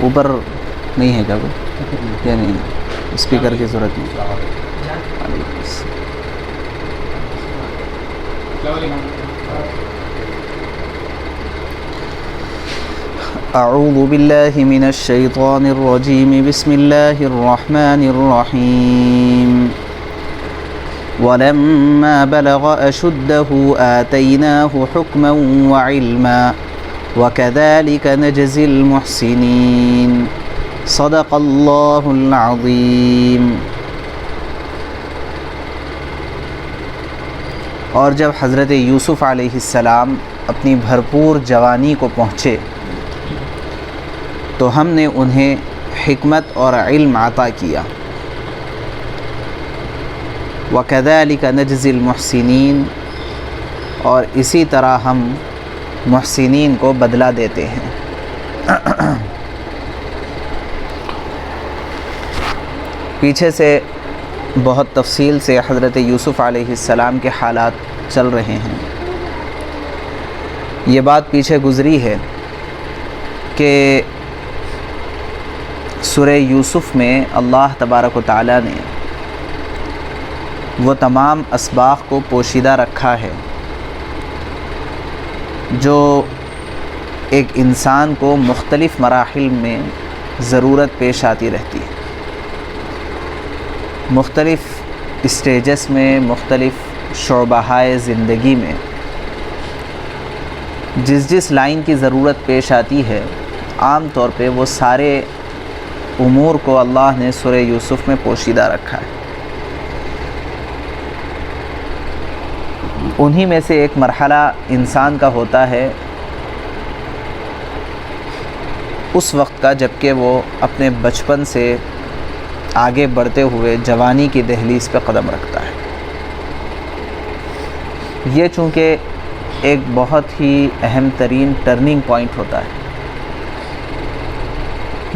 اوپر نہیں ہے کیا کوئی یا نہیں؟ اسپیکر کی ضرورت نہیں. اعوذ باللہ من الشیطان الرجیم بسم اللہ الرحمن الرحیم ولما بلغ أشده آتيناه حكما وعلما وكذلك نجزي المحسنين صدق الله العظيم. اور جب حضرت یوسف علیہ السلام اپنی بھرپور جوانی کو پہنچے تو ہم نے انہیں حکمت اور علم عطا کیا. وَكَذَلِكَ نَجْزِي الْمُحْسِنِينَ، اور اسی طرح ہم محسنین کو بدلہ دیتے ہیں. پیچھے سے بہت تفصیل سے حضرت یوسف علیہ السلام کے حالات چل رہے ہیں. یہ بات پیچھے گزری ہے کہ سورہ یوسف میں اللہ تبارک و تعالیٰ نے وہ تمام اسباق کو پوشیدہ رکھا ہے جو ایک انسان کو مختلف مراحل میں ضرورت پیش آتی رہتی ہے. مختلف اسٹیجز میں، مختلف شعبہائے زندگی میں جس لائن کی ضرورت پیش آتی ہے، عام طور پہ وہ سارے امور کو اللہ نے سورہ یوسف میں پوشیدہ رکھا ہے. انہی میں سے ایک مرحلہ انسان کا ہوتا ہے اس وقت کا جب کہ وہ اپنے بچپن سے آگے بڑھتے ہوئے جوانی کی دہلیز پہ قدم رکھتا ہے. یہ چونکہ ایک بہت ہی اہم ترین ٹرننگ پوائنٹ ہوتا ہے.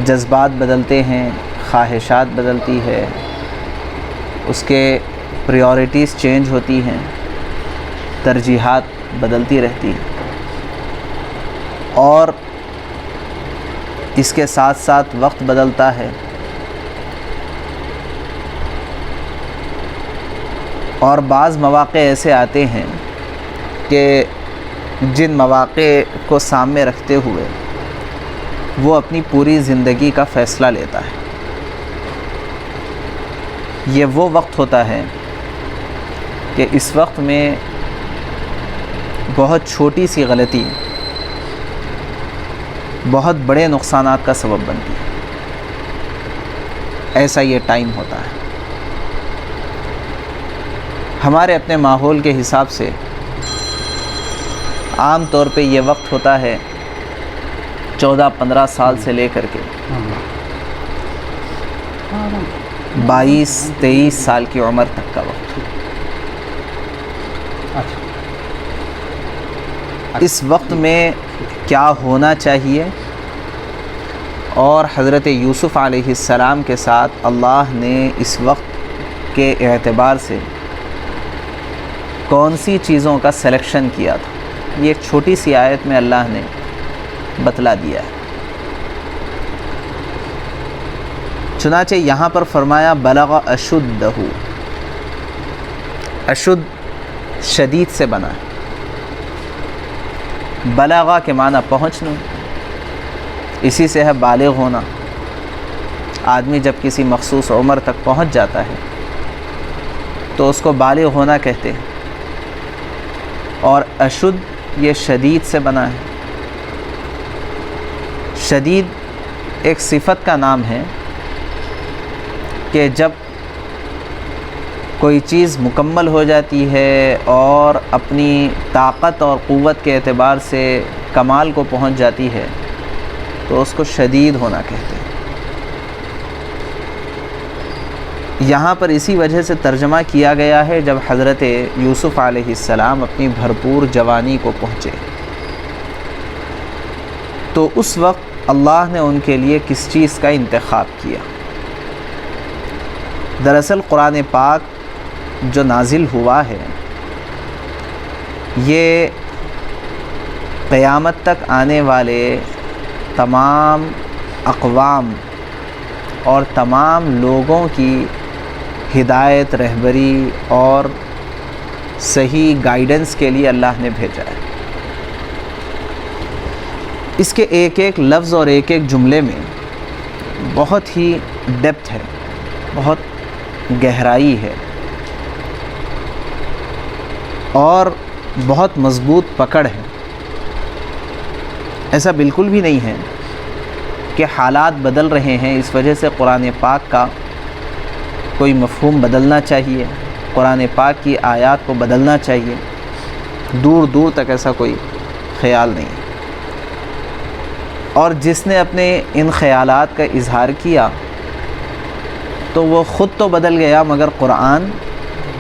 جذبات بدلتے ہیں، خواہشات بدلتی ہے، اس کے پریورٹیز چینج ہوتی ہیں، ترجیحات بدلتی رہتی ہیں، اور اس کے ساتھ ساتھ وقت بدلتا ہے. اور بعض مواقع ایسے آتے ہیں کہ جن مواقع کو سامنے رکھتے ہوئے وہ اپنی پوری زندگی کا فیصلہ لیتا ہے. یہ وہ وقت ہوتا ہے کہ اس وقت میں بہت چھوٹی سی غلطی بہت بڑے نقصانات کا سبب بنتی ہے. ایسا یہ ٹائم ہوتا ہے. ہمارے اپنے ماحول کے حساب سے عام طور پہ یہ وقت ہوتا ہے 14-15 سال سے لے کر کے 22-23 سال کی عمر تک کا وقت. اس وقت میں کیا ہونا چاہیے اور حضرت یوسف علیہ السلام کے ساتھ اللہ نے اس وقت کے اعتبار سے کون سی چیزوں کا سلیکشن کیا تھا، یہ ایک چھوٹی سی آیت میں اللہ نے بتلا دیا ہے. چنانچہ یہاں پر فرمایا بلغ اشدہ، اشد شدید سے بنا ہے. بلغہ کے معنی پہنچنا، اسی سے ہے بالغ ہونا. آدمی جب کسی مخصوص عمر تک پہنچ جاتا ہے تو اس کو بالغ ہونا کہتے ہیں. اور اشد یہ شدید سے بنا ہے. شدید ایک صفت کا نام ہے کہ جب کوئی چیز مکمل ہو جاتی ہے اور اپنی طاقت اور قوت کے اعتبار سے کمال کو پہنچ جاتی ہے تو اس کو شدید ہونا کہتے ہیں. یہاں پر اسی وجہ سے ترجمہ کیا گیا ہے جب حضرت یوسف علیہ السلام اپنی بھرپور جوانی کو پہنچے تو اس وقت اللہ نے ان کے لیے کس چیز کا انتخاب کیا. دراصل قرآن پاک جو نازل ہوا ہے یہ قیامت تک آنے والے تمام اقوام اور تمام لوگوں کی ہدایت، رہبری اور صحیح گائیڈنس کے لیے اللہ نے بھیجا ہے۔ اس کے ایک ایک لفظ اور ایک ایک جملے میں بہت ہی ڈیپتھ ہے، بہت گہرائی ہے اور بہت مضبوط پکڑ ہے۔ ایسا بالکل بھی نہیں ہے کہ حالات بدل رہے ہیں اس وجہ سے قرآن پاک کا کوئی مفہوم بدلنا چاہیے، قرآن پاک کی آیات کو بدلنا چاہیے۔ دور دور تک ایسا کوئی خیال نہیں۔ اور جس نے اپنے ان خیالات کا اظہار کیا تو وہ خود تو بدل گیا مگر قرآن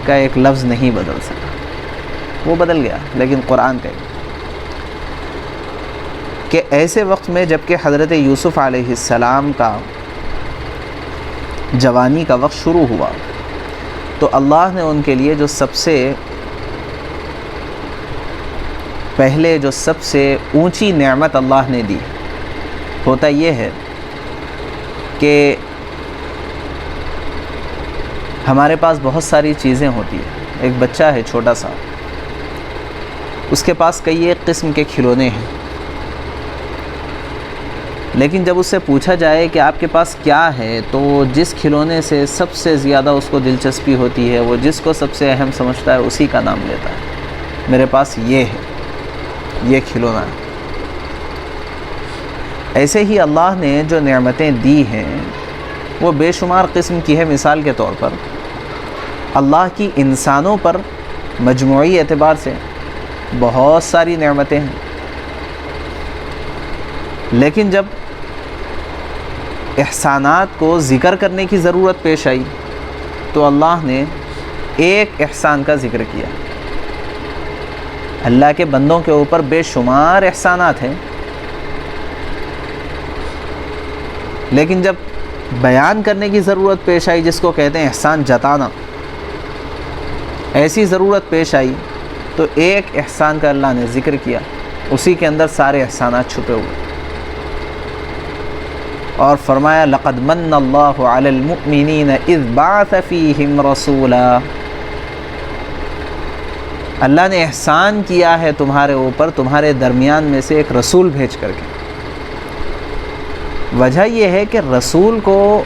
کا ایک لفظ نہیں بدل سکا۔ وہ بدل گیا لیکن قرآن کا کہ ایسے وقت میں جب کہ حضرت یوسف علیہ السلام کا جوانی کا وقت شروع ہوا تو اللہ نے ان کے لیے جو سب سے پہلے جو سب سے اونچی نعمت اللہ نے دی، ہوتا یہ ہے کہ ہمارے پاس بہت ساری چیزیں ہوتی ہیں۔ ایک بچہ ہے چھوٹا سا، اس کے پاس کئی ایک قسم کے کھلونے ہیں، لیکن جب اس سے پوچھا جائے کہ آپ کے پاس کیا ہے تو جس کھلونے سے سب سے زیادہ اس کو دلچسپی ہوتی ہے، وہ جس کو سب سے اہم سمجھتا ہے اسی کا نام لیتا ہے۔ میرے پاس یہ ہے، یہ کھلونا ہے۔ ایسے ہی اللہ نے جو نعمتیں دی ہیں وہ بے شمار قسم کی ہے۔ مثال کے طور پر اللہ کی انسانوں پر مجموعی اعتبار سے بہت ساری نعمتیں ہیں، لیکن جب احسانات کو ذکر کرنے کی ضرورت پیش آئی تو اللہ نے ایک احسان کا ذکر کیا۔ اللہ کے بندوں کے اوپر بے شمار احسانات ہیں، لیکن جب بیان کرنے کی ضرورت پیش آئی، جس کو کہتے ہیں احسان جتانا، ایسی ضرورت پیش آئی تو ایک احسان کا اللہ نے ذکر کیا، اسی کے اندر سارے احسانات چھپے ہوئے، اور فرمایا لقد من اللہ علی المؤمنین اذ بعث فیہم رسولا۔ اللہ نے احسان کیا ہے تمہارے اوپر، تمہارے درمیان میں سے ایک رسول بھیج کر کے۔ وجہ یہ ہے کہ رسول کو،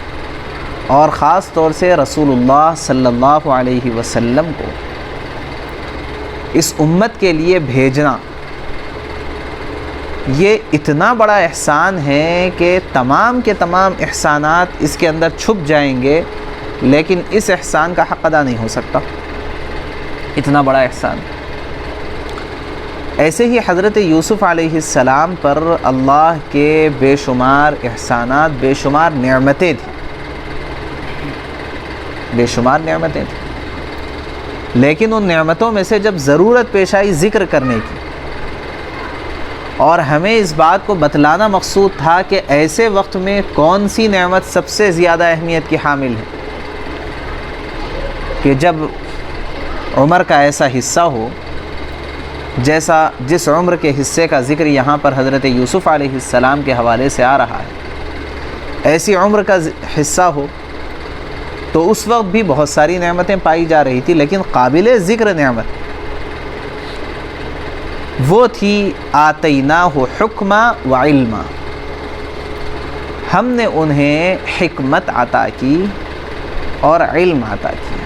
اور خاص طور سے رسول اللہ صلی اللہ علیہ وسلم کو اس امت کے لیے بھیجنا یہ اتنا بڑا احسان ہے کہ تمام کے تمام احسانات اس کے اندر چھپ جائیں گے، لیکن اس احسان کا حق ادا نہیں ہو سکتا، اتنا بڑا احسان۔ ایسے ہی حضرت یوسف علیہ السلام پر اللہ کے بے شمار احسانات، بے شمار نعمتیں تھیں، بے شمار نعمتیں تھیں، لیکن ان نعمتوں میں سے جب ضرورت پیش آئی ذکر کرنے کی، اور ہمیں اس بات کو بتلانا مقصود تھا کہ ایسے وقت میں کون سی نعمت سب سے زیادہ اہمیت کی حامل ہے، کہ جب عمر کا ایسا حصہ ہو جیسا جس عمر کے حصے کا ذکر یہاں پر حضرت یوسف علیہ السلام کے حوالے سے آ رہا ہے، ایسی عمر کا حصہ ہو تو اس وقت بھی بہت ساری نعمتیں پائی جا رہی تھی، لیکن قابل ذکر نعمت وہ تھی آتیناہ حکما و علما، ہم نے انہیں حکمت عطا کی اور علم عطا کیا۔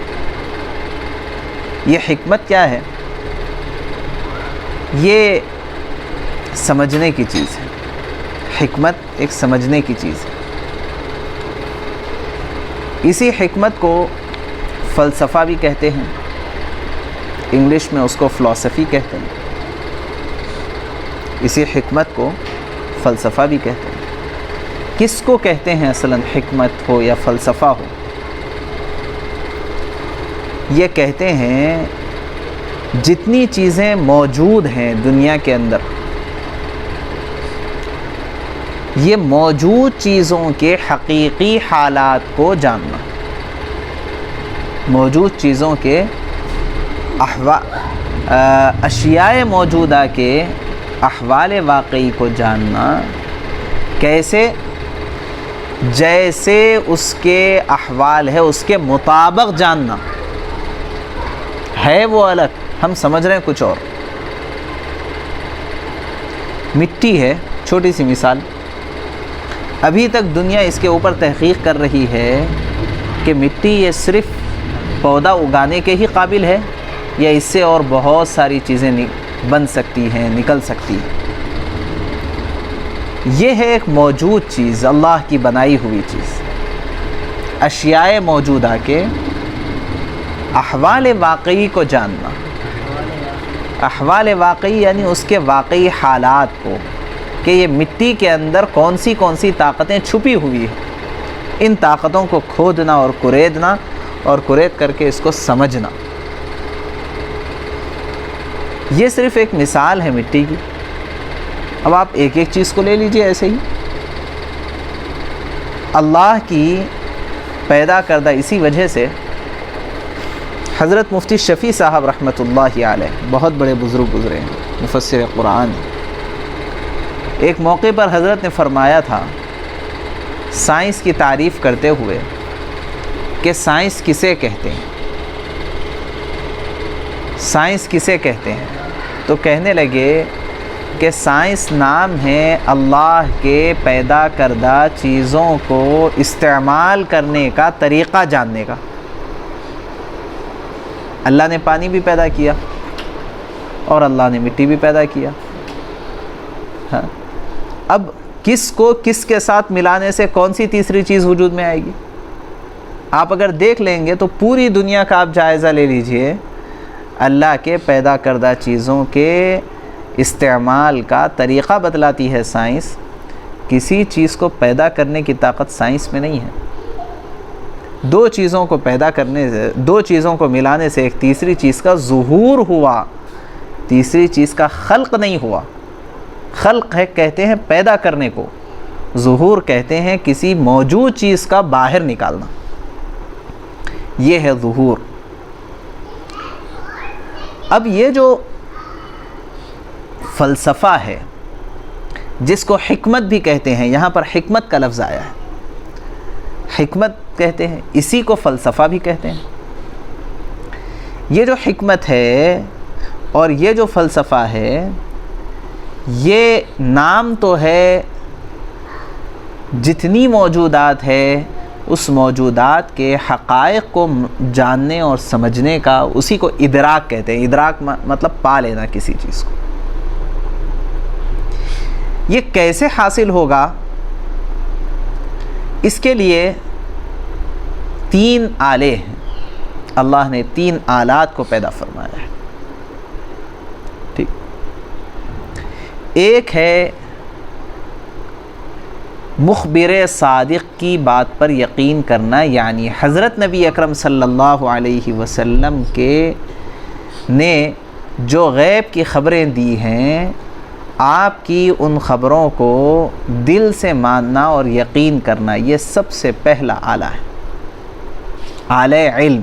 یہ حکمت کیا ہے؟ یہ سمجھنے کی چیز ہے، حکمت ایک سمجھنے کی چیز ہے۔ اسی حکمت کو فلسفہ بھی کہتے ہیں، انگلش میں اس کو فلسفی کہتے ہیں، اسی حکمت کو فلسفہ بھی کہتے ہیں۔ کس کو کہتے ہیں اصلاً حکمت ہو یا فلسفہ ہو؟ یہ کہتے ہیں جتنی چیزیں موجود ہیں دنیا کے اندر، یہ موجود چیزوں کے حقیقی حالات کو جاننا، موجود چیزوں کے اشیاء موجودہ کے احوال واقعی کو جاننا۔ کیسے؟ جیسے اس کے احوال ہے اس کے مطابق جاننا ہے وہ الگ، ہم سمجھ رہے ہیں کچھ اور۔ مٹی ہے، چھوٹی سی مثال، ابھی تک دنیا اس کے اوپر تحقیق کر رہی ہے کہ مٹی یہ صرف پودا اگانے کے ہی قابل ہے یا اس سے اور بہت ساری چیزیں بن سکتی ہیں، نکل سکتی ہیں۔ یہ ہے ایک موجود چیز، اللہ کی بنائی ہوئی چیز، اشیاء موجودہ کے احوال واقعی کو جاننا۔ احوال واقعی یعنی اس کے واقعی حالات کو، کہ یہ مٹی کے اندر کون سی طاقتیں چھپی ہوئی ہیں، ان طاقتوں کو کھودنا اور کریدنا، اور کرید کر کے اس کو سمجھنا۔ یہ صرف ایک مثال ہے مٹی کی۔ اب آپ ایک ایک چیز کو لے لیجئے ایسے ہی۔ اللہ کی پیدا کردہ اسی وجہ سے حضرت مفتی شفیع صاحب رحمۃ اللہ علیہ، بہت بڑے بزرگ گزرے ہیں، مفسر قرآن، ایک موقع پر حضرت نے فرمایا تھا سائنس کی تعریف کرتے ہوئے کہ سائنس کسے کہتے ہیں، سائنس کسے کہتے ہیں؟ تو کہنے لگے کہ سائنس نام ہے اللہ کے پیدا کردہ چیزوں کو استعمال کرنے کا طریقہ جاننے کا۔ اللہ نے پانی بھی پیدا کیا اور اللہ نے مٹی بھی پیدا کیا۔ ہاں، اب کس کو کس کے ساتھ ملانے سے کون سی تیسری چیز وجود میں آئے گی؟ آپ اگر دیکھ لیں گے تو پوری دنیا کا آپ جائزہ لے لیجئے، اللہ کے پیدا کردہ چیزوں کے استعمال کا طریقہ بتلاتی ہے سائنس۔ کسی چیز کو پیدا کرنے کی طاقت سائنس میں نہیں ہے۔ دو چیزوں کو پیدا کرنے سے، دو چیزوں کو ملانے سے ایک تیسری چیز کا ظہور ہوا، تیسری چیز کا خلق نہیں ہوا۔ خلق ہے کہتے ہیں پیدا کرنے کو، ظہور کہتے ہیں کسی موجود چیز کا باہر نکالنا، یہ ہے ظہور۔ اب یہ جو فلسفہ ہے جس کو حکمت بھی کہتے ہیں، یہاں پر حکمت کا لفظ آیا ہے، حکمت کہتے ہیں، اسی کو فلسفہ بھی کہتے ہیں۔ یہ جو حکمت ہے اور یہ جو فلسفہ ہے، یہ نام تو ہے جتنی موجودات ہے اس موجودات کے حقائق کو جاننے اور سمجھنے کا، اسی کو ادراک کہتے ہیں۔ ادراک مطلب پا لینا کسی چیز کو۔ یہ کیسے حاصل ہوگا؟ اس کے لیے تین آلے ہیں، اللہ نے تین آلات کو پیدا فرمایا ہے۔ ٹھیک، ایک ہے مخبر صادق کی بات پر یقین کرنا، یعنی حضرت نبی اکرم صلی اللہ علیہ وسلم نے جو غیب کی خبریں دی ہیں، آپ کی ان خبروں کو دل سے ماننا اور یقین کرنا، یہ سب سے پہلا آلہ ہے، آلہ علم۔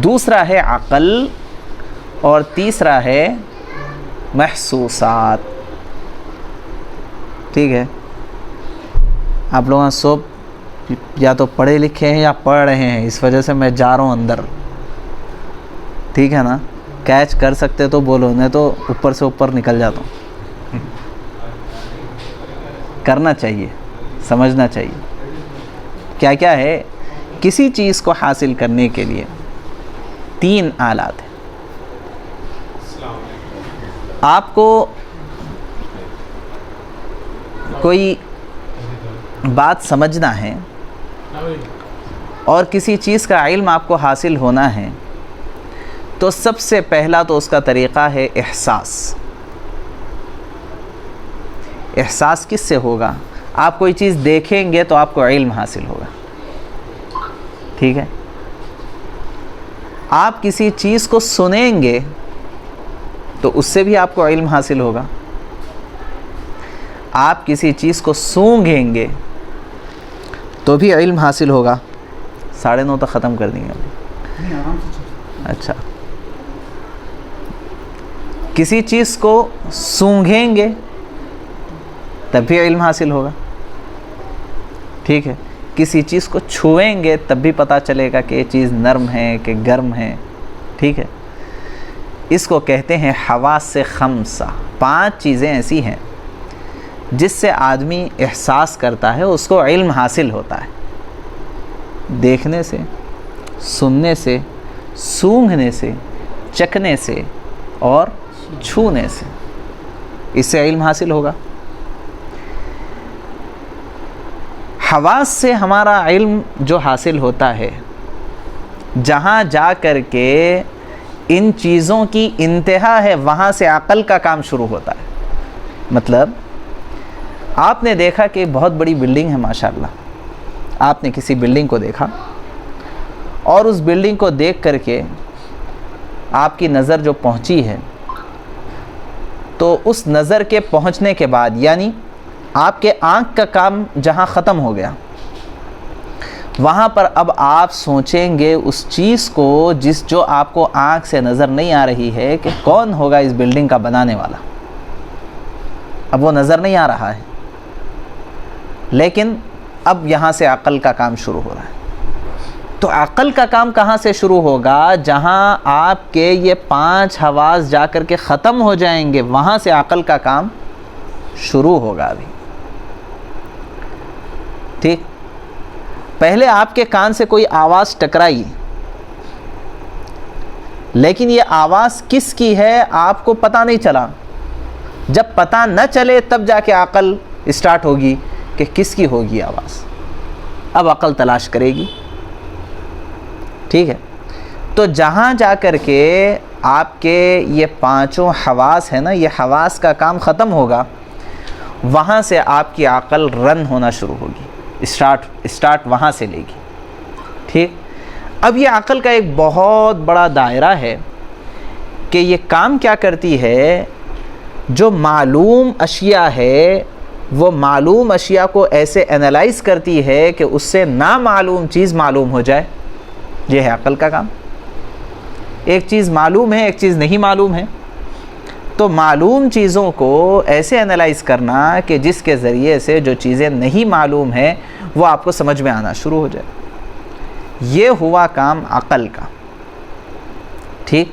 دوسرا ہے عقل اور تیسرا ہے محسوسات۔ ٹھیک ہے، آپ لوگ سب یا تو پڑھے لکھے ہیں یا پڑھ رہے ہیں، اس وجہ سے میں جا رہا ہوں اندر، ٹھیک ہے نا؟ کیچ کر سکتے تو بولو، نہیں تو اوپر سے اوپر نکل جاتا ہوں۔ کرنا چاہیے، سمجھنا چاہیے کیا کیا ہے۔ کسی چیز کو حاصل کرنے کے لیے تین آلات ہیں۔ آپ کو کوئی بات سمجھنا ہے اور کسی چیز کا علم آپ کو حاصل ہونا ہے، تو سب سے پہلا تو اس کا طریقہ ہے احساس۔ احساس کس سے ہوگا؟ آپ کوئی چیز دیکھیں گے تو آپ کو علم حاصل ہوگا، ٹھیک ہے؟ آپ کسی چیز کو سنیں گے تو اس سے بھی آپ کو علم حاصل ہوگا۔ آپ کسی چیز کو سونگھیں گے تو بھی علم حاصل ہوگا۔ 9:30 تک ختم کر دیں گے۔ اچھا، کسی چیز کو سونگھیں گے تب بھی علم حاصل ہوگا۔ ٹھیک ہے، کسی چیز کو چھوئیں گے تب بھی پتہ چلے گا کہ یہ چیز نرم ہے کہ گرم ہے، ٹھیک ہے۔ اس کو کہتے ہیں حواس خمسہ، 5 چیزیں ایسی ہیں جس سے آدمی احساس کرتا ہے، اس کو علم حاصل ہوتا ہے۔ دیکھنے سے، سننے سے، سونگھنے سے، چکھنے سے اور چھونے سے، اس سے علم حاصل ہوگا۔ حواس سے ہمارا علم جو حاصل ہوتا ہے، جہاں جا کر کے ان چیزوں کی انتہا ہے، وہاں سے عقل کا کام شروع ہوتا ہے۔ مطلب آپ نے دیکھا کہ بہت بڑی بلڈنگ ہے ماشاءاللہ، آپ نے کسی بلڈنگ کو دیکھا اور اس بلڈنگ کو دیکھ کر کے آپ کی نظر جو پہنچی ہے، تو اس نظر کے پہنچنے کے بعد یعنی آپ کے آنکھ کا کام جہاں ختم ہو گیا، وہاں پر اب آپ سوچیں گے اس چیز کو جو آپ کو آنکھ سے نظر نہیں آ رہی ہے کہ کون ہوگا اس بلڈنگ کا بنانے والا۔ اب وہ نظر نہیں آ رہا ہے، لیکن اب یہاں سے عقل کا کام شروع ہو رہا ہے۔ تو عقل کا کام کہاں سے شروع ہوگا؟ جہاں آپ کے یہ 5 حواس جا کر کے ختم ہو جائیں گے، وہاں سے عقل کا کام شروع ہوگا۔ ابھی ٹھیک، پہلے آپ کے کان سے کوئی آواز ٹکرائی، لیکن یہ آواز کس کی ہے آپ کو پتہ نہیں چلا۔ جب پتہ نہ چلے تب جا کے عقل اسٹارٹ ہوگی کہ کس کی ہوگی آواز، اب عقل تلاش کرے گی، ٹھیک ہے۔ تو جہاں جا کر کے آپ کے یہ 5 حواس ہے نا، یہ حواس کا کام ختم ہوگا، وہاں سے آپ کی عقل رن ہونا شروع ہوگی، اسٹارٹ وہاں سے لے گی، ٹھیک۔ اب یہ عقل کا ایک بہت بڑا دائرہ ہے کہ یہ کام کیا کرتی ہے، جو معلوم اشیاء ہے وہ معلوم اشیاء کو ایسے انالائز کرتی ہے کہ اس سے نامعلوم چیز معلوم ہو جائے۔ یہ ہے عقل کا کام۔ ایک چیز معلوم ہے، ایک چیز نہیں معلوم ہے، تو معلوم چیزوں کو ایسے انالائز کرنا کہ جس کے ذریعے سے جو چیزیں نہیں معلوم ہیں وہ آپ کو سمجھ میں آنا شروع ہو جائے۔ یہ ہوا کام عقل کا، ٹھیک۔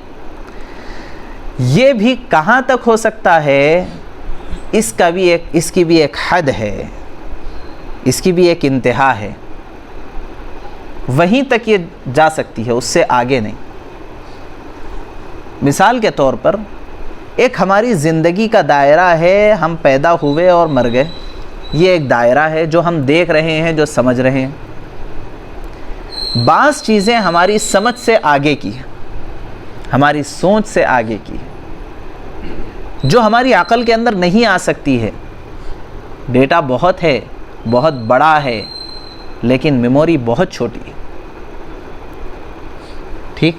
یہ بھی کہاں تک ہو سکتا ہے، اس کی بھی ایک حد ہے، اس کی بھی ایک انتہا ہے، وہیں تک یہ جا سکتی ہے، اس سے آگے نہیں۔ مثال کے طور پر ایک ہماری زندگی کا دائرہ ہے، ہم پیدا ہوئے اور مر گئے، یہ ایک دائرہ ہے جو ہم دیکھ رہے ہیں، جو سمجھ رہے ہیں۔ بعض چیزیں ہماری سمجھ سے آگے کی ہیں، ہماری سوچ سے آگے کی ہے، جو ہماری عقل کے اندر نہیں آ سکتی ہے۔ ڈیٹا بہت ہے، بہت بڑا ہے، لیکن میموری بہت چھوٹی ہے، ٹھیک۔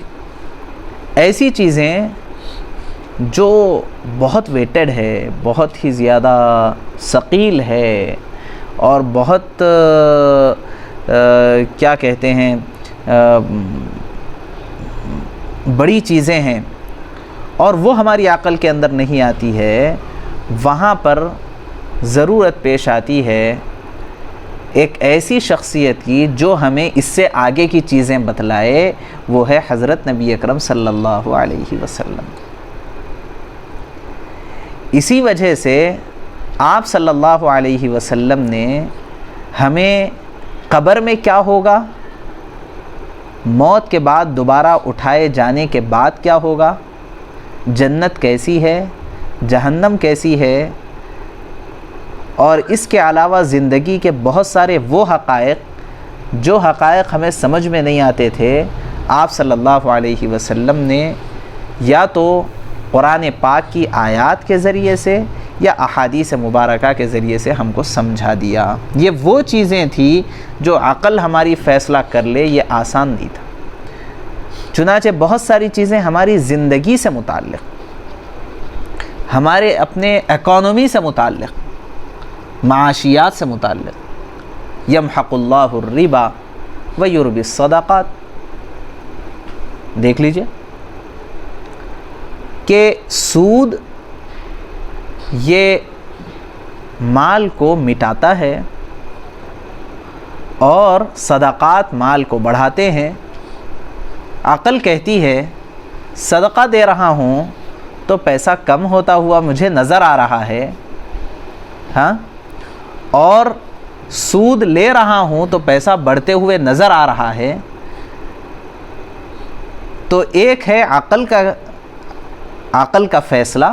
ایسی چیزیں جو بہت ویٹڈ ہے، بہت ہی زیادہ ثقیل ہے اور بہت کیا کہتے ہیں بڑی چیزیں ہیں، اور وہ ہماری عقل کے اندر نہیں آتی ہے، وہاں پر ضرورت پیش آتی ہے ایک ایسی شخصیت کی جو ہمیں اس سے آگے کی چیزیں بتلائے، وہ ہے حضرت نبی اکرم صلی اللہ علیہ وسلم۔ اسی وجہ سے آپ صلی اللہ علیہ وسلم نے ہمیں قبر میں کیا ہوگا، موت کے بعد دوبارہ اٹھائے جانے کے بعد کیا ہوگا، جنت کیسی ہے، جہنم کیسی ہے، اور اس کے علاوہ زندگی کے بہت سارے وہ حقائق جو حقائق ہمیں سمجھ میں نہیں آتے تھے، آپ صلی اللہ علیہ وسلم نے یا تو قرآن پاک کی آیات کے ذریعے سے یا احادیث مبارکہ کے ذریعے سے ہم کو سمجھا دیا۔ یہ وہ چیزیں تھیں جو عقل ہماری فیصلہ کر لے، یہ آسان نہیں تھا۔ چنانچہ بہت ساری چیزیں ہماری زندگی سے متعلق، ہمارے اپنے اکانومی سے متعلق، معاشیات سے متعلق، یمحق اللہ الربا ویربی الصدقات، دیکھ لیجئے کہ سود یہ مال کو مٹاتا ہے اور صدقات مال کو بڑھاتے ہیں۔ عقل کہتی ہے صدقہ دے رہا ہوں تو پیسہ کم ہوتا ہوا مجھے نظر آ رہا ہے، ہاں، اور سود لے رہا ہوں تو پیسہ بڑھتے ہوئے نظر آ رہا ہے۔ تو ایک ہے عقل کا فیصلہ،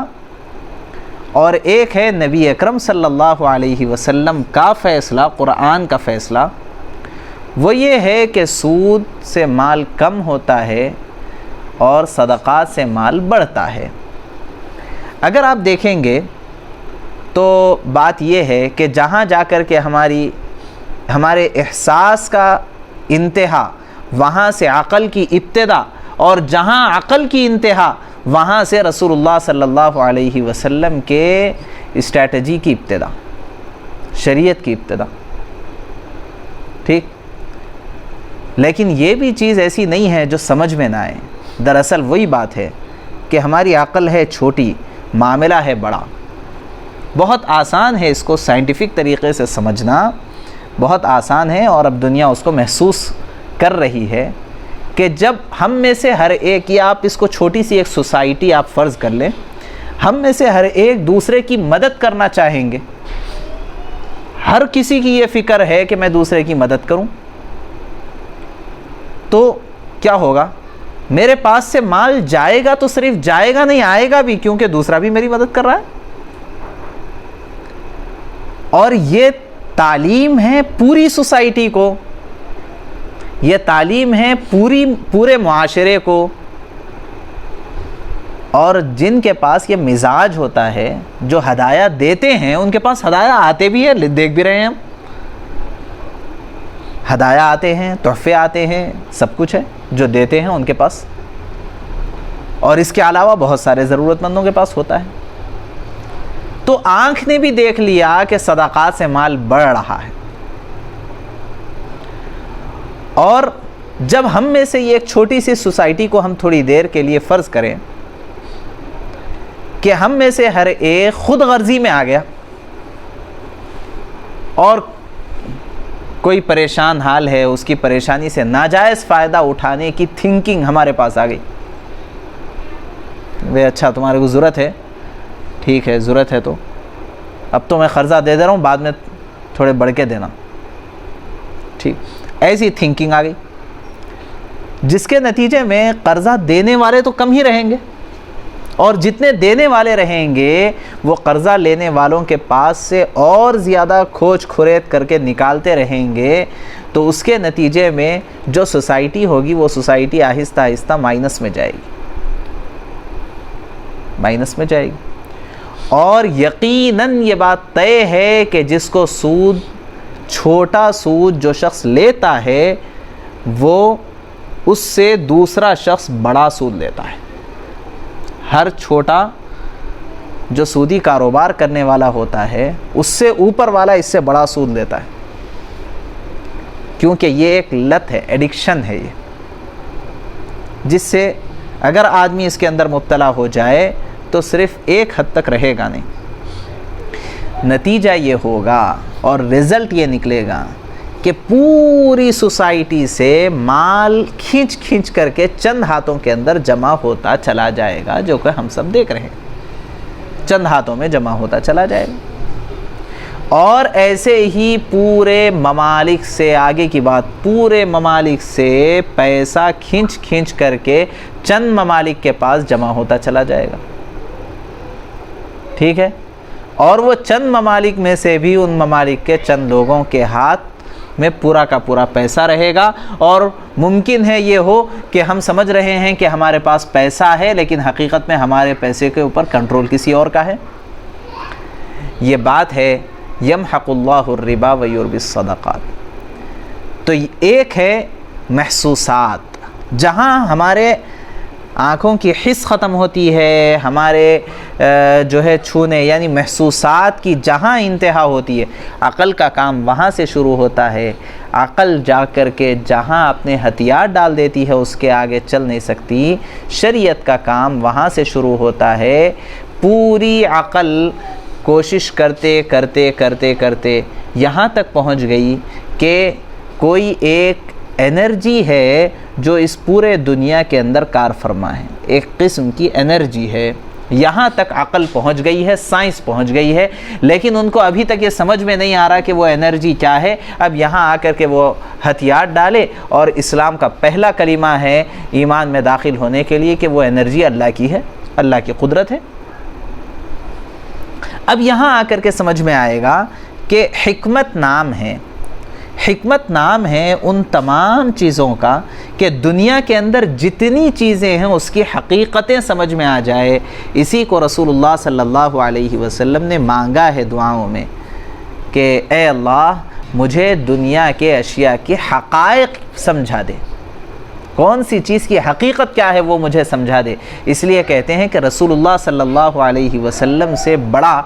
اور ایک ہے نبی اکرم صلی اللہ علیہ وسلم کا فیصلہ، قرآن کا فیصلہ۔ وہ یہ ہے کہ سود سے مال کم ہوتا ہے اور صدقات سے مال بڑھتا ہے۔ اگر آپ دیکھیں گے تو بات یہ ہے کہ جہاں جا کر کے ہمارے احساس کا انتہا وہاں سے عقل کی ابتدا، اور جہاں عقل کی انتہا وہاں سے رسول اللہ صلی اللہ علیہ وسلم کے اسٹریٹجی کی ابتدا، شریعت کی ابتدا، ٹھیک۔ لیکن یہ بھی چیز ایسی نہیں ہے جو سمجھ میں نہ آئے۔ دراصل وہی بات ہے کہ ہماری عقل ہے چھوٹی، معاملہ ہے بڑا۔ بہت آسان ہے اس کو سائنٹیفک طریقے سے سمجھنا، بہت آسان ہے، اور اب دنیا اس کو محسوس کر رہی ہے کہ جب ہم میں سے ہر ایک، یا آپ اس کو چھوٹی سی ایک سوسائٹی آپ فرض کر لیں، ہم میں سے ہر ایک دوسرے کی مدد کرنا چاہیں گے، ہر کسی کی یہ فکر ہے کہ میں دوسرے کی مدد کروں، تو کیا ہوگا؟ میرے پاس سے مال جائے گا تو صرف جائے گا نہیں، آئے گا بھی، کیونکہ دوسرا بھی میری مدد کر رہا ہے۔ اور یہ تعلیم ہے پوری سوسائٹی کو، یہ تعلیم ہے پورے معاشرے کو، اور جن کے پاس یہ مزاج ہوتا ہے، جو ہدایہ دیتے ہیں، ان کے پاس ہدایہ آتے بھی ہیں، دیکھ بھی رہے ہیں ہم، ہدایہ آتے ہیں، تحفے آتے ہیں، سب کچھ ہے جو دیتے ہیں ان کے پاس، اور اس کے علاوہ بہت سارے ضرورت مندوں کے پاس ہوتا ہے۔ تو آنکھ نے بھی دیکھ لیا کہ صدقات سے مال بڑھ رہا ہے، اور جب ہم میں سے یہ ایک چھوٹی سی سوسائٹی کو ہم تھوڑی دیر کے لیے فرض کریں کہ ہم میں سے ہر ایک خود غرضی میں آ گیا، اور کوئی پریشان حال ہے، اس کی پریشانی سے ناجائز فائدہ اٹھانے کی تھنکنگ ہمارے پاس آ گئی، اچھا تمہارے کو ضرورت ہے، ٹھیک ہے ضرورت ہے، تو اب تو میں قرضہ دے رہا ہوں، بعد میں تھوڑے بڑھ کے دینا، ٹھیک، ایسی تھنکنگ آ گئی، جس کے نتیجے میں قرضہ دینے والے تو کم ہی رہیں گے، اور جتنے دینے والے رہیں گے وہ قرضہ لینے والوں کے پاس سے اور زیادہ کھوج کھرید کر کے نکالتے رہیں گے، تو اس کے نتیجے میں جو سوسائٹی ہوگی وہ سوسائٹی آہستہ آہستہ مائنس میں جائے گی، مائنس میں جائے گی۔ اور یقیناً یہ بات طے ہے کہ جس کو سود، چھوٹا سود جو شخص لیتا ہے، وہ اس سے دوسرا شخص بڑا سود لیتا ہے۔ ہر چھوٹا جو سودی کاروبار کرنے والا ہوتا ہے، اس سے اوپر والا اس سے بڑا سود لیتا ہے، کیونکہ یہ ایک لت ہے، ایڈکشن ہے یہ، جس سے اگر آدمی اس کے اندر مبتلا ہو جائے تو صرف ایک حد تک رہے گا نہیں، نتیجہ یہ ہوگا اور رزلٹ یہ نکلے گا کہ پوری سوسائٹی سے مال کھینچ کھینچ کر کے چند ہاتھوں کے اندر جمع ہوتا چلا جائے گا، جو کہ ہم سب دیکھ رہے ہیں، چند ہاتھوں میں جمع ہوتا چلا جائے گا۔ اور ایسے ہی پورے ممالک سے، آگے کی بات، پورے ممالک سے پیسہ کھینچ کھینچ کر کے چند ممالک کے پاس جمع ہوتا چلا جائے گا، ٹھیک ہے، اور وہ چند ممالک میں سے بھی ان ممالک کے چند لوگوں کے ہاتھ میں پورا کا پورا پیسہ رہے گا، اور ممکن ہے یہ ہو کہ ہم سمجھ رہے ہیں کہ ہمارے پاس پیسہ ہے، لیکن حقیقت میں ہمارے پیسے کے اوپر کنٹرول کسی اور کا ہے۔ یہ بات ہے یمحق اللہ الربا ویربی الصدقات۔ تو ایک ہے محسوسات، جہاں ہمارے آنکھوں کی حس ختم ہوتی ہے، ہمارے جو ہے چھونے یعنی محسوسات کی جہاں انتہا ہوتی ہے، عقل کا کام وہاں سے شروع ہوتا ہے۔ عقل جا کر کے جہاں اپنے ہتھیار ڈال دیتی ہے اس کے آگے چل نہیں سکتی، شریعت کا کام وہاں سے شروع ہوتا ہے۔ پوری عقل کوشش کرتے کرتے کرتے کرتے یہاں تک پہنچ گئی کہ کوئی ایک انرجی ہے جو اس پورے دنیا کے اندر کار فرما ہے، ایک قسم کی انرجی ہے. یہاں تک عقل پہنچ گئی ہے، سائنس پہنچ گئی ہے، لیکن ان کو ابھی تک یہ سمجھ میں نہیں آ رہا کہ وہ انرجی کیا ہے. اب یہاں آ کر کے وہ ہتھیار ڈالے، اور اسلام کا پہلا کلمہ ہے ایمان میں داخل ہونے کے لیے کہ وہ انرجی اللہ کی ہے، اللہ کی قدرت ہے. اب یہاں آ کر کے سمجھ میں آئے گا کہ حکمت نام ہے، حکمت نام ہے ان تمام چیزوں کا کہ دنیا کے اندر جتنی چیزیں ہیں اس کی حقیقتیں سمجھ میں آ جائے. اسی کو رسول اللہ صلی اللہ علیہ وسلم نے مانگا ہے دعاؤں میں کہ اے اللہ مجھے دنیا کے اشیاء کی حقائق سمجھا دے، کون سی چیز کی حقیقت کیا ہے وہ مجھے سمجھا دے. اس لیے کہتے ہیں کہ رسول اللہ صلی اللہ علیہ وسلم سے بڑا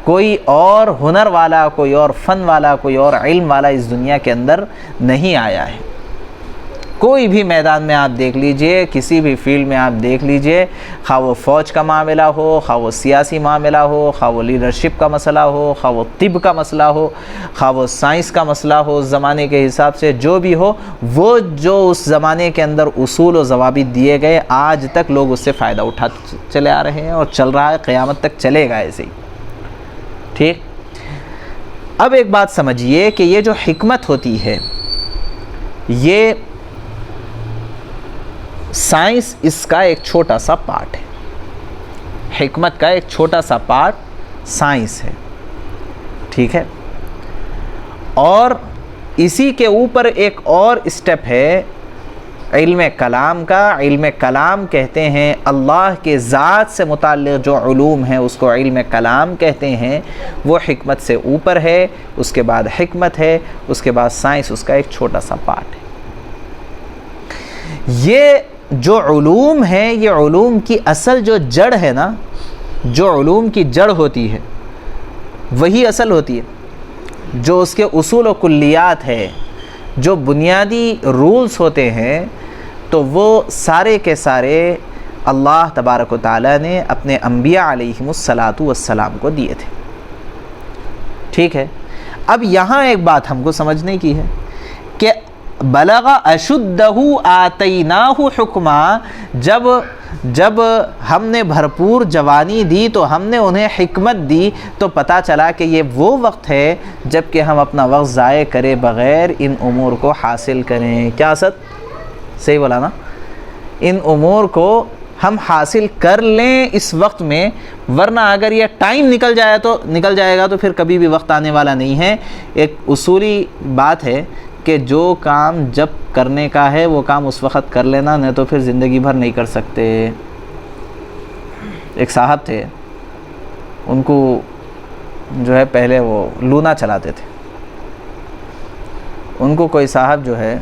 کوئی اور ہنر والا، کوئی اور فن والا، کوئی اور علم والا اس دنیا کے اندر نہیں آیا ہے. کوئی بھی میدان میں آپ دیکھ لیجئے، کسی بھی فیلڈ میں آپ دیکھ لیجئے، خواہ وہ فوج کا معاملہ ہو، خواہ وہ سیاسی معاملہ ہو، خواہ وہ لیڈرشپ کا مسئلہ ہو، خواہ وہ طب کا مسئلہ ہو، خواہ وہ سائنس کا مسئلہ ہو، زمانے کے حساب سے جو بھی ہو، وہ جو اس زمانے کے اندر اصول و ضوابط دیے گئے آج تک لوگ اس سے فائدہ اٹھاتے چلے آ رہے ہیں، اور چل رہا ہے، قیامت تک چلے گا ایسے ہی. ٹھیک. اب ایک بات سمجھیے کہ یہ جو حکمت ہوتی ہے، یہ سائنس اس کا ایک چھوٹا سا پارٹ ہے. حکمت کا ایک چھوٹا سا پارٹ سائنس ہے. ٹھیک ہے. اور اسی کے اوپر ایک اور اسٹیپ ہے علم کلام کا. علم کلام کہتے ہیں اللہ کے ذات سے متعلق جو علوم ہیں اس کو علم کلام کہتے ہیں. وہ حکمت سے اوپر ہے، اس کے بعد حکمت ہے، اس کے بعد سائنس اس کا ایک چھوٹا سا پارٹ ہے. یہ جو علوم ہیں، یہ علوم کی اصل جو جڑ ہے نا، جو علوم کی جڑ ہوتی ہے وہی اصل ہوتی ہے. جو اس کے اصول و کلیات ہے، جو بنیادی رولز ہوتے ہیں، تو وہ سارے کے سارے اللہ تبارک و تعالیٰ نے اپنے انبیاء علیہم السلام کو دیے تھے. ٹھیک ہے. اب یہاں ایک بات ہم کو سمجھنے کی ہے کہ بلغ اشدہ آتیناہ حکما، جب ہم نے بھرپور جوانی دی تو ہم نے انہیں حکمت دی، تو پتہ چلا کہ یہ وہ وقت ہے جب کہ ہم اپنا وقت ضائع کرے بغیر ان امور کو حاصل کریں. کیا اسد صحیح بولا نا؟ ان امور کو ہم حاصل کر لیں اس وقت میں، ورنہ اگر یہ ٹائم نکل جائے گا تو پھر کبھی بھی وقت آنے والا نہیں ہے. ایک اصولی بات ہے کہ جو کام جب کرنے کا ہے وہ کام اس وقت کر لینا، نہیں تو پھر زندگی بھر نہیں کر سکتے. ایک صاحب تھے، ان کو جو ہے پہلے وہ لونا چلاتے تھے. ان کو کوئی صاحب جو ہے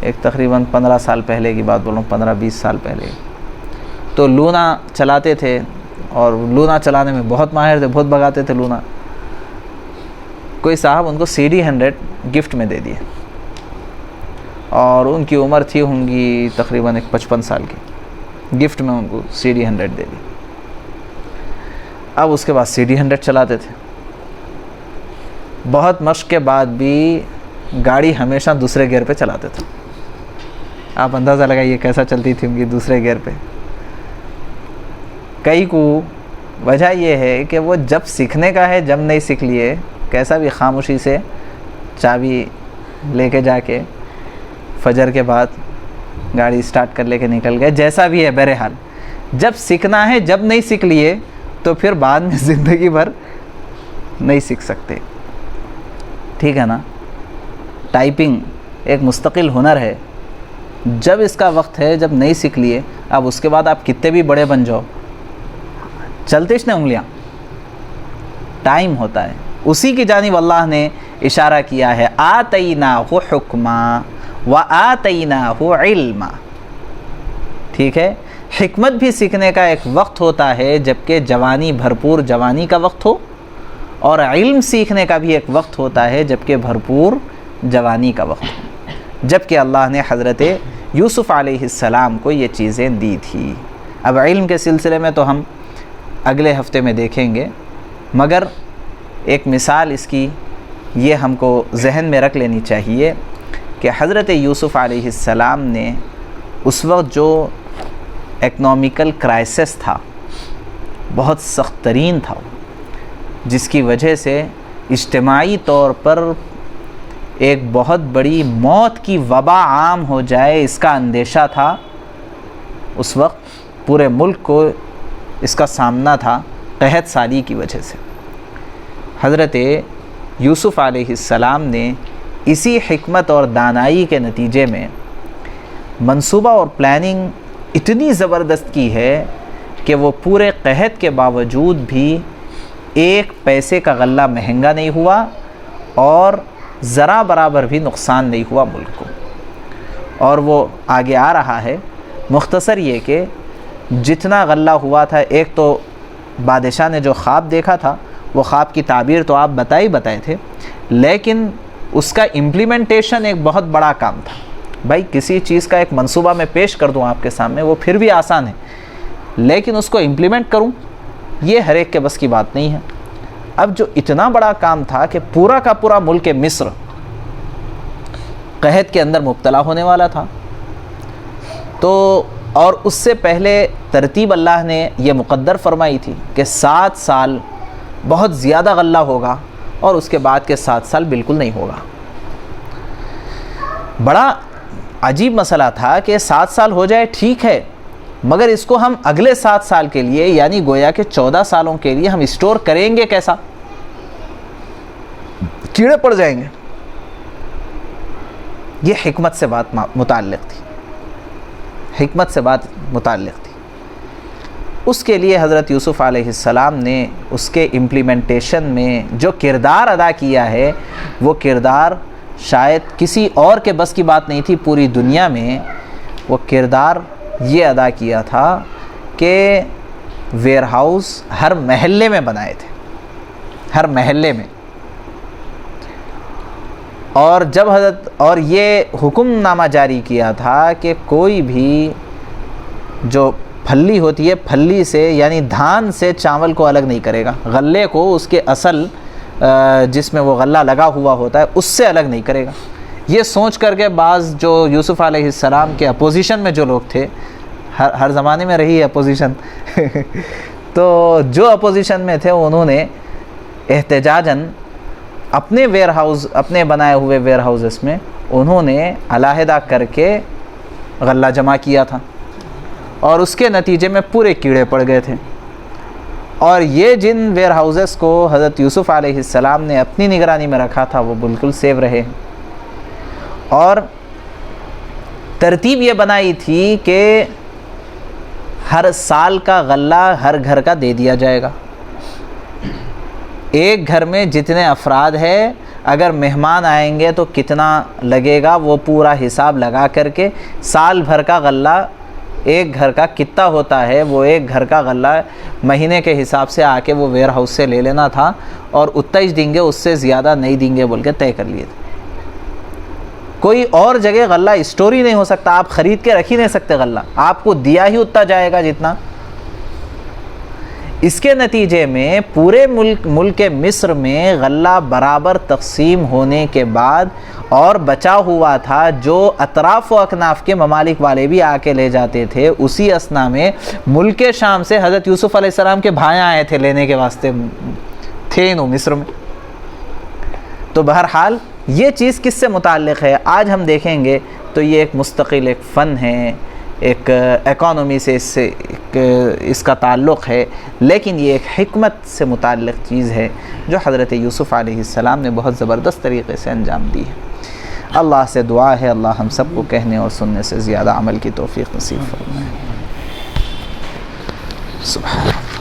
ایک تقریباً 15 سال پہلے کی بات بولوں، 15-20 سال پہلے، تو لونا چلاتے تھے، اور لونا چلانے میں بہت ماہر تھے، بہت بگاتے تھے لونا. کوئی صاحب ان کو CD 100 گفٹ میں دے دیے، اور ان کی عمر تھی ہوں گی تقریباً 55 سال کی. گفٹ میں ان کو CD 100 دے دی. اب اس کے بعد CD 100 چلاتے تھے. بہت مشق کے بعد بھی گاڑی ہمیشہ دوسرے گیئر پہ چلاتے تھے. آپ اندازہ لگائیے کیسا چلتی تھی ان کی دوسرے گیئر پہ. کئی کو وجہ یہ ہے کہ وہ جب سیکھنے کا ہے، جب نہیں سیکھ لیے، کیسا بھی خاموشی سے چابی لے کے جا کے فجر کے بعد گاڑی سٹارٹ کر لے کے نکل گئے. جیسا بھی ہے بہرحال جب سیکھنا ہے، جب نہیں سیکھ لیے تو پھر بعد میں زندگی بھر نہیں سیکھ سکتے. ٹھیک ہے نا. ٹائپنگ ایک مستقل ہنر ہے. جب اس کا وقت ہے، جب نہیں سیکھ لیے، اب اس کے بعد آپ کتنے بھی بڑے بن جاؤ، چلتے اس نے انگلیاں، ٹائم ہوتا ہے. اسی کی جانب اللہ نے اشارہ کیا ہے، آتیناہ حکما وآتیناہ علما. ٹھیک ہے. حکمت بھی سیکھنے کا ایک وقت ہوتا ہے جبکہ جوانی، بھرپور جوانی کا وقت ہو، اور علم سیکھنے کا بھی ایک وقت ہوتا ہے جبکہ بھرپور جوانی کا وقت ہو. جبکہ اللہ نے حضرت یوسف علیہ السلام کو یہ چیزیں دی تھی. اب علم کے سلسلے میں تو ہم اگلے ہفتے میں دیکھیں گے، مگر ایک مثال اس کی یہ ہم کو ذہن میں رکھ لینی چاہیے کہ حضرت یوسف علیہ السلام نے اس وقت جو اکنامیکل کرائسس تھا، بہت سخت ترین تھا، جس کی وجہ سے اجتماعی طور پر ایک بہت بڑی موت کی وبا عام ہو جائے اس کا اندیشہ تھا، اس وقت پورے ملک کو اس کا سامنا تھا قحط سالی کی وجہ سے۔ حضرت یوسف علیہ السلام نے اسی حکمت اور دانائی کے نتیجے میں منصوبہ اور پلاننگ اتنی زبردست کی ہے کہ وہ پورے قحط کے باوجود بھی ایک پیسے کا غلہ مہنگا نہیں ہوا اور ذرا برابر بھی نقصان نہیں ہوا ملک کو۔ اور وہ آگے آ رہا ہے، مختصر یہ کہ جتنا غلہ ہوا تھا، ایک تو بادشاہ نے جو خواب دیکھا تھا وہ خواب کی تعبیر تو آپ بتائے تھے، لیکن اس کا امپلیمنٹیشن ایک بہت بڑا کام تھا۔ بھائی کسی چیز کا ایک منصوبہ میں پیش کر دوں آپ کے سامنے، وہ پھر بھی آسان ہے، لیکن اس کو امپلیمنٹ کروں یہ ہر ایک کے بس کی بات نہیں ہے۔ اب جو اتنا بڑا کام تھا کہ پورا کا پورا ملک مصر قحط کے اندر مبتلا ہونے والا تھا، تو اور اس سے پہلے ترتیب اللہ نے یہ مقدر فرمائی تھی کہ 7 سال بہت زیادہ غلہ ہوگا اور اس کے بعد کے 7 سال بالکل نہیں ہوگا۔ بڑا عجیب مسئلہ تھا کہ 7 سال ہو جائے ٹھیک ہے، مگر اس کو ہم اگلے 7 سال کے لیے یعنی گویا کہ 14 سالوں کے لیے ہم اسٹور کریں گے کیسا؟ کیڑے پڑ جائیں گے۔ یہ حکمت سے بات متعلق تھی، حکمت سے بات متعلق تھی۔ اس کے لیے حضرت یوسف علیہ السلام نے اس کے امپلیمنٹیشن میں جو کردار ادا کیا ہے، وہ کردار شاید کسی اور کے بس کی بات نہیں تھی پوری دنیا میں۔ وہ کردار یہ ادا کیا تھا کہ ویئر ہاؤس ہر محلے میں بنائے تھے، ہر محلے میں۔ اور جب اور یہ حکم نامہ جاری کیا تھا کہ کوئی بھی جو پھلی ہوتی ہے، پھلی سے یعنی دھان سے چاول کو الگ نہیں کرے گا، غلے کو اس کے اصل جس میں وہ غلہ لگا ہوا ہوتا ہے اس سے الگ نہیں کرے گا۔ یہ سوچ کر کے بعض جو یوسف علیہ السلام کے اپوزیشن میں جو لوگ تھے، ہر زمانے میں رہی ہے اپوزیشن تو جو اپوزیشن میں تھے انہوں نے احتجاجاً اپنے ویئر ہاؤس، اپنے بنائے ہوئے ویئر ہاؤسز میں انہوں نے علیحدہ کر کے غلہ جمع کیا تھا، اور اس کے نتیجے میں پورے کیڑے پڑ گئے تھے۔ اور یہ جن ویئر ہاؤسز کو حضرت یوسف علیہ السلام نے اپنی نگرانی میں رکھا تھا وہ بالکل سیو رہے، اور ترتیب یہ بنائی تھی کہ ہر سال کا غلہ ہر گھر کا دے دیا جائے گا۔ ایک گھر میں جتنے افراد ہیں، اگر مہمان آئیں گے تو کتنا لگے گا، وہ پورا حساب لگا کر کے سال بھر کا غلہ ایک گھر کا کتنا ہوتا ہے، وہ ایک گھر کا غلہ مہینے کے حساب سے آ کے وہ ویئر ہاؤس سے لے لینا تھا، اور اتنا ہی دیں گے، اس سے زیادہ نہیں دیں گے بول کے طے کر لیے تھے۔ کوئی اور جگہ غلہ اسٹور ہی نہیں ہو سکتا، آپ خرید کے رکھ ہی نہیں سکتے غلہ، آپ کو دیا ہی اتنا جائے گا جتنا۔ اس کے نتیجے میں پورے ملک مصر میں غلہ برابر تقسیم ہونے کے بعد اور بچا ہوا تھا، جو اطراف و اکناف کے ممالک والے بھی آ کے لے جاتے تھے۔ اسی اثنا میں ملک شام سے حضرت یوسف علیہ السلام کے بھائی آئے تھے لینے کے واسطے، تھے انہوں مصر میں۔ تو بہرحال یہ چیز کس سے متعلق ہے آج ہم دیکھیں گے تو یہ ایک مستقل ایک فن ہے، ایک اکانومی سے اس کا تعلق ہے، لیکن یہ ایک حکمت سے متعلق چیز ہے جو حضرت یوسف علیہ السلام نے بہت زبردست طریقے سے انجام دی ہے۔ اللہ سے دعا ہے اللہ ہم سب کو کہنے اور سننے سے زیادہ عمل کی توفیق نصیب فرمائے۔ سبحان اللہ۔